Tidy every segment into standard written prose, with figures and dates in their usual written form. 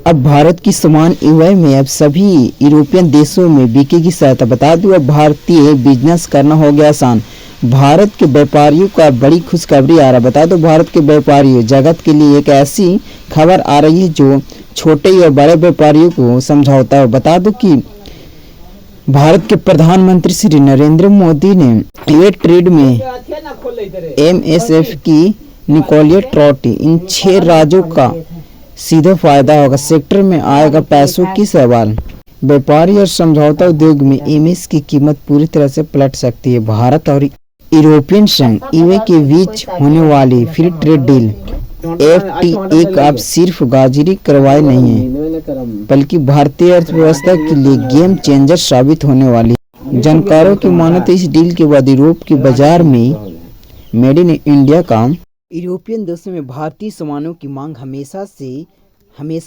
अब भारत की सामान ईवाई में अब सभी यूरोपियन देशों में बिकेगी सहायता। बता दूं अब भारतीय बिजनेस करना हो गया आसान। भारत के व्यापारियों को अब बड़ी खुशखबरी आ रहा है। बता दो भारत के व्यापारियों जगत के लिए एक ऐसी खबर आ रही है जो छोटे और बड़े व्यापारियों को समझाता है। बता दो कि भारत के प्रधानमंत्री श्री नरेंद्र मोदी ने ये ट्रेड में MSF की निकोलिया ट्रॉटी इन 6 राज्यों का सीधा फायदा होगा। सेक्टर में आएगा पैसों की सवाल। व्यापारी और समझौता उद्योग में एमएस की कीमत पूरी तरह से पलट सकती है। भारत और यूरोपियन संघ ईवे के बीच होने वाली फ्री ट्रेड डील FTA का अब सिर्फ गाजरी करवाए नहीं है बल्कि भारतीय अर्थव्यवस्था के लिए गेम चेंजर साबित होने वाली है। जानकारों की माने तो इस डील के बाद यूरोप के बाजार में मेड इन इंडिया का यूरोपियन देशों में भारतीय सामानों की मांग हमेशा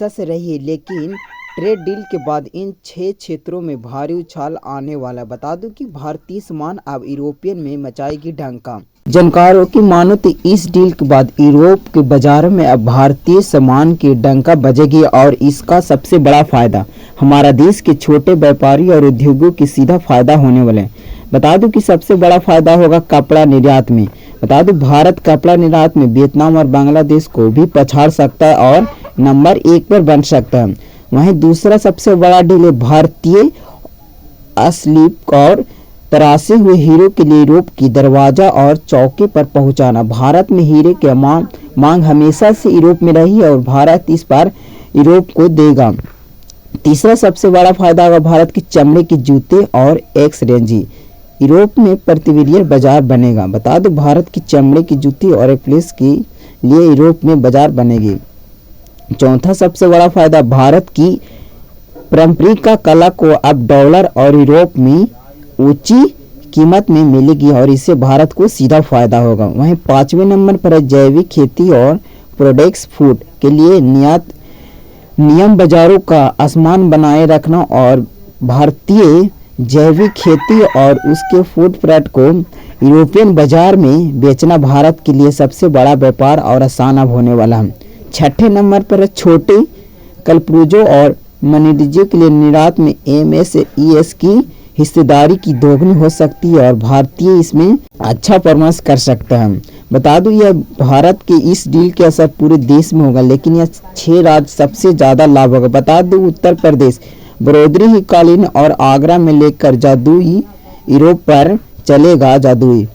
से रही है, लेकिन ट्रेड डील के बाद इन 6 क्षेत्रों में भारी उछाल आने वाला। बता दूं कि भारतीय सामान अब यूरोपियन में मचाएगी डंका। जानकारों की मानो तो इस डील के बाद यूरोप के बाजारों में अब भारतीय सामान की डंका बजेगी और इसका सबसे बड़ा फायदा हमारा देश के छोटे व्यापारी और उद्योगों की सीधा फायदा होने वाले हैं। बता दूं कि सबसे बड़ा फायदा होगा कपड़ा निर्यात में। बता दूं भारत कपड़ा निर्यात में वियतनाम और बांग्लादेश को भी पछाड़ सकता है और नंबर 1 पर बन सकता है। वहीं दूसरा सबसे बड़ा डील है भारतीय अस्लिप और तराशे हुए हीरो के लिए यूरोप की दरवाजा और चौके पर पहुंचाना। भारत में हीरे की मांग हमेशा से यूरोप में रही और भारत इस पर यूरोप को देगा। तीसरा सबसे बड़ा फायदा होगा भारत के चमड़े के जूते और एक्सरेंजी यूरोप में प्रतिवर्षीय बाजार बनेगा। बता दो भारत की चमड़े की जूती और एप्लेस के लिए यूरोप में बाजार बनेगी। चौथा सबसे बड़ा फायदा भारत की पारंपरिक कला को अब डॉलर और यूरोप में ऊंची कीमत में मिलेगी और इससे भारत को सीधा फायदा होगा। वहीं 5वें नंबर पर है जैविक खेती और प्रोडक्ट्स फूड के लिए नियम बाजारों का आसमान बनाए रखना और भारतीय जैविक खेती और उसके फूड प्रोडक्ट को यूरोपियन बाजार में बेचना भारत के लिए सबसे बड़ा व्यापार और आसान अब होने वाला है। 6ठे नंबर पर है छोटे कलपुर्जों और वाणिज्य के लिए निर्यात में MSES की हिस्सेदारी की दोगुनी हो सकती है और भारतीय इसमें अच्छा परफॉर्मेंस कर सकता है। बता दूं यह भारत के इस डील के असर पूरे देश में होगा, लेकिन यह 6 राज्य सबसे ज्यादा लाभ होगा। बता दूं उत्तर प्रदेश बड़ोदरी ही कालीन और आगरा में लेकर जादुई यूरोप पर चलेगा। जादुई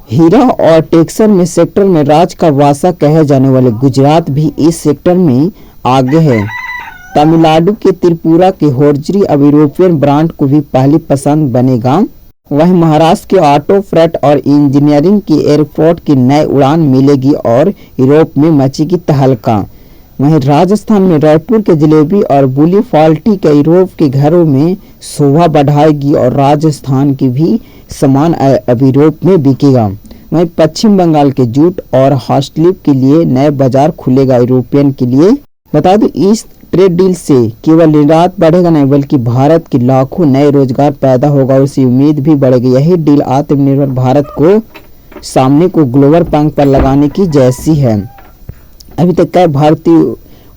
हीरा और टेक्सटाइल में सेक्टर में राज का वासा कहे जाने वाले गुजरात भी इस सेक्टर में आगे है। तमिलनाडु के त्रिपुरा के होजरी अब यूरोपियन ब्रांड को भी पहली पसंद बनेगा। वहीं महाराष्ट्र के ऑटो फ्रेट और इंजीनियरिंग के एयरपोर्ट की नई उड़ान मिलेगी और यूरोप में मचेगी तहलका। वहीं राजस्थान में रायपुर के जलेबी और बुली फाल्टी के यूरोप के घरों में शोभा बढ़ाएगी और राजस्थान की भी सामान अब यूरोप में बिकेगा। वहीं पश्चिम बंगाल के जूट और हॉस्टलिप के लिए नए बाजार खुलेगा यूरोपियन के लिए। बता दो इस ट्रेड डील से केवल निर्यात बढ़ेगा नहीं बल्कि भारत के लाखों नए रोजगार पैदा होगा और उसकी उम्मीद भी बढ़ेगी। यही डील आत्मनिर्भर भारत को सामने को ग्लोबल पंख पर लगाने की जैसी है। अभी तक कई भारतीय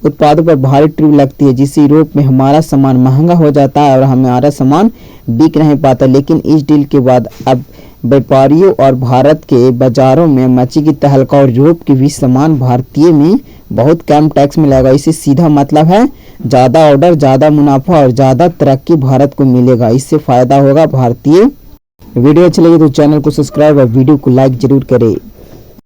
उत्पादों पर भारी ट्रिब्यूट लगती है जिससे यूरोप में हमारा सामान महंगा हो जाता है और हमारा सामान बिक नहीं पाता, लेकिन इस डील के बाद अब व्यापारियों और भारत के बाजारों में मचेगी तहलका और यूरोप के भी सामान भारतीय में बहुत कम टैक्स मिलेगा। इससे सीधा मतलब है ज़्यादा ऑर्डर, ज़्यादा मुनाफा और ज़्यादा तरक्की भारत को मिलेगा। इससे फ़ायदा होगा भारतीय। वीडियो अच्छी लगी तो चैनल को सब्सक्राइब और वीडियो को लाइक जरूर करें।